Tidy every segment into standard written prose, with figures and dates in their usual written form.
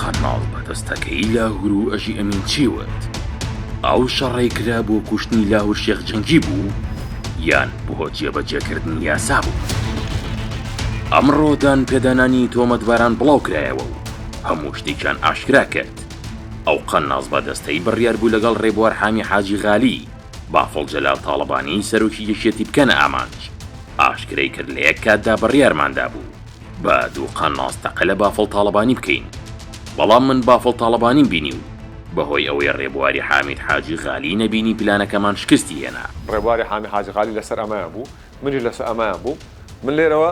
قەناڵ بەدەستەکەی لاهور و ئەژی ئەمین چیوت ئەو شەڕی کرا بۆ کوشتنی لاهور شێخ جەنگی بوو یان بۆ جێبەجێکردنی یاسا بوو. ئەمڕۆدان پێدانانی تۆمەتباران بڵاو کرایەوە و هەموو شتێکیان ئاشکرا کرد. ئەو قەناز بەدەستەی بڕیار بوو لەگەڵ ڕێبوار حامی حاجی غالی بافڵ جەلال تاڵەبانی سەرۆکی یەکێتی بکەنە ئامانج. ئاشکرەی کرد لە یەک کاتدا بڕیارماندا بوو بە دوو قەناز تەقە لە بافڵ تاڵەبانی بکەین، بەڵام من بافڵ تاڵەبانیم بینی و بەهۆی ئەوەی ڕێبواری حامید حاجی غالی نەبینی پلانەکەمان شکستی هێنا. ڕێبواری حامید حاجی غالی لەسەر ئەمایان بوو، منی لەسەر ئەمایان بوو. من لێرەوە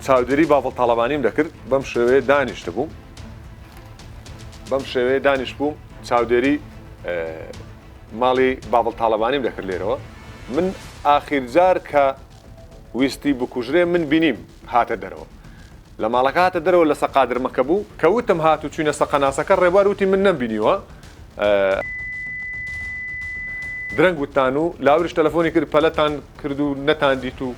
چاودێری بافڵ تاڵەبانیم دەکرد، بەم شێوەیە دانیشتە بووم، بەم شێوەیە دانیشت بووم چاودێری ماڵی بافڵ تاڵەبانیم دەکرد. لێرەوە من ئاخیرجار کە ویستی بکوژرێ من بینیم هاتە دەرەوە، لە ماڵەکە هاتە دەرەوە لە سەقادرمەکە بوو کە وتم هاتو چوینە سەقەناسەکە، ڕێبوار وتی من نەمبینیوە. درەنگ وتان و لاوریش تەلەفۆنی کرد پەلەتان کرد و نەتاندیت و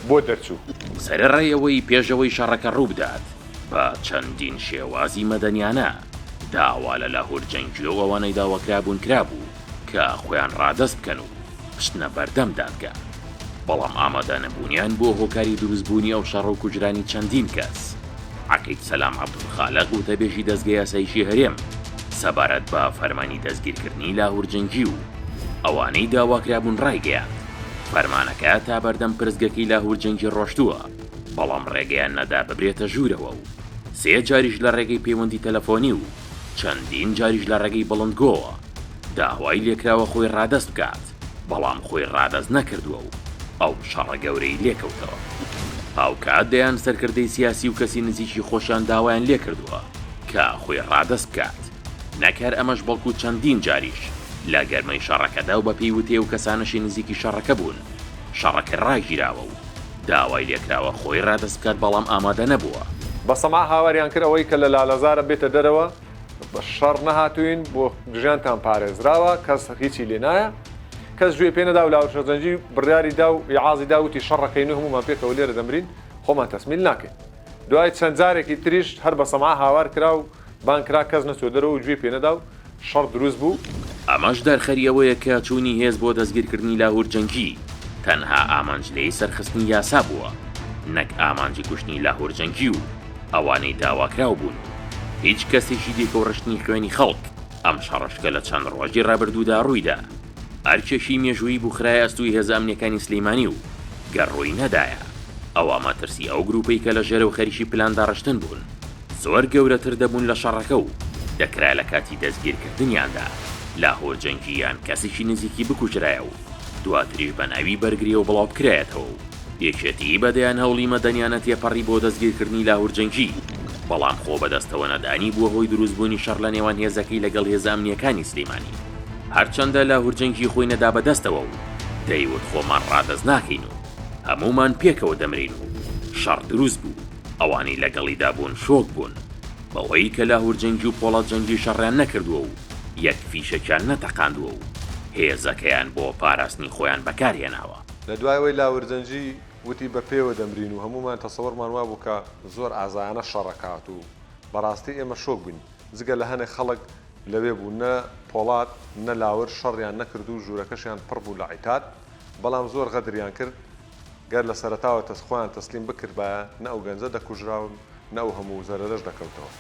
بۆ دەرچوو. سەرڕێیەوەی پێشەوەی شەڕەکە ڕوو بدات بە چەندین شێوازی مەدەنیانە داوا لە لاهور جەنگی و ئەوانەی داواکرابوون کرابوو کە خۆیان ڕادەست بکەن و پشتنە بەردەم دادگا، بەڵام ئامادە نەبوونیان بۆ هۆکاری دروستبوونی ئەو شەڕ و کوژرانی چەندین کەس. عەقید سەلام عەبدولخالق وتەبێژی دەستگای یاساییشی هەرێم سەبارەت بە فەرمانی دەستگیرکردنی لاهور جەنگی و ئەوانەی داواکرابوون ڕایگەیاند. فەرمانەکە تا بەردەم پرزگەکەی لاهور جەنگی ڕۆشتووە، بەڵام ڕێگەیان نەدا ببرێتە ژوورەوە و سێ جاریش لە ڕێگەی پەیوەندی تەلەفۆنی و چەندین جاریش لە ڕێگەی بڵندگۆوە داوای لێکراوە خۆی ڕادەست بکات، بەڵام خۆی ڕادەست نەکردووە و ئەو شەڕە گەورەی لێکەوتەوە. ئەو کات دەیان سەرکردەی سیاسی و کەسی نزیکی خۆشیان داوایان لێکردووە کە خۆی ڕادەست بکات. نەکار ئەمەش بەڵکو چەندین جاریش لە گەرمەی شەڕەکەدا و بەپێی وتێ و کەسانەشی نزیکی شەڕەکە بوون شەڕەکە ڕاگیراوە و داوای لێکراوە خۆی ڕادەست بکات، بەڵام ئامادە نەبووە. بە سەما هاواریان کرد ئەوەی کە لە لالەزارە بێتە دەرەوە، بە شەڕ نەهاتوین بۆ ژیانتان پارێزراوە، کەس هیچی لێ نایە، کەس گوێ پێ نەدا و لاوور شێخ جەنگی بڕیاری دا و ئیعازی داوتی شەڕەکەین و هەمومان پێکەوە لێرە دەمرین، خۆمان تەسمیل ناکەین. دوای چەند جارێکی تریش هەر بە سەما هاوار کرا و بانکرا کەس نەچۆ دەرەوە و گوێ پێ نەدا و شەڕ دروست بوو. ئەمەش دەرخەریەوەیە کە چوونی هێز بۆ دەستگیرکردنی لاهور جەنگی تەنها ئامانجلەی سەرخستنی یاسا بووە، نەک ئامانجی کوشتنی لاهور جەنگی و ئەوانەی داواکراو بوون. هیچ کەسێکی دیکە و ڕشتنی خوێنی خەڵک ئەم شەڕشکە لە چەند ڕۆژی ڕابردوودا ڕوویدا. ئەرکێشی مێژووی بوخرای ئەستوی هێزە ئەمنیەکانی سلەیمانی و گەڕۆی نەدایە. ئەوە مەترسی ئەو گروپەی کە لە ژێرە و خەریکی پلاندا ڕشتن بوون زۆر گەورەتر دەبوون لە شەڕەکە و دەکرا لە کاتی دەستگیرکردنیاندا لاهور جەنگییان کەسێکی نزیکی بکوژرایە و دواتریش بە ناوی بەرگری و بڵاو بکرایەتەوە و یەکێتی بەدەیان هەوڵی مەدەنیانە تێپەڕی بۆ دەستگیرکردنی لاهور جەنگی، بەڵام خۆ بەدەستەوە نەدانی بووە هۆی دروستبوونی شەڕ لە نێوان هێزەکەی لەگەڵ هێزە ئەمنیەکانی سلەیمانی. هەرچەندە لاهور جەنگی خۆی نەدا بەدەستەوە و دەیوت خۆمان ڕادەست ناکەین و هەمومان پێکەوە دەمرین و شەڕ دروست بوو. ئەوانەی لەگەڵیدا بوون شۆک بوون بەوەی کە لاهور جەنگی و پۆڵەت جەنگی شەڕیان نەکردووە و یەک فیشەکیان نەتەقاندووە و هێزەکەیان بۆ پاراستنی خۆیان بەکارهێناوە. لە دوایەوەی لاوور جەنگی وتی بە پێوە دەمرین و هەمومان تەسەووڕمان وا بوو کە زۆر ئازایانە شەڕەکات و بەڕاستی ئێمە شۆک بووین، جگە لە هەنێک خەڵک لەوێ بوو نە پۆڵات نە لاور شەڕیان نەکرد و ژوورەکەشیان پڕ بوو لە عیتاد، بەڵام زۆر غەدریان کرد. گەر لە سەرەتاوە خۆیان تەسلیم بکرد بە نە ئەو گەنجە دەکوژراون نە ئەو هەموو زەرەرەش دەکەوتەوە.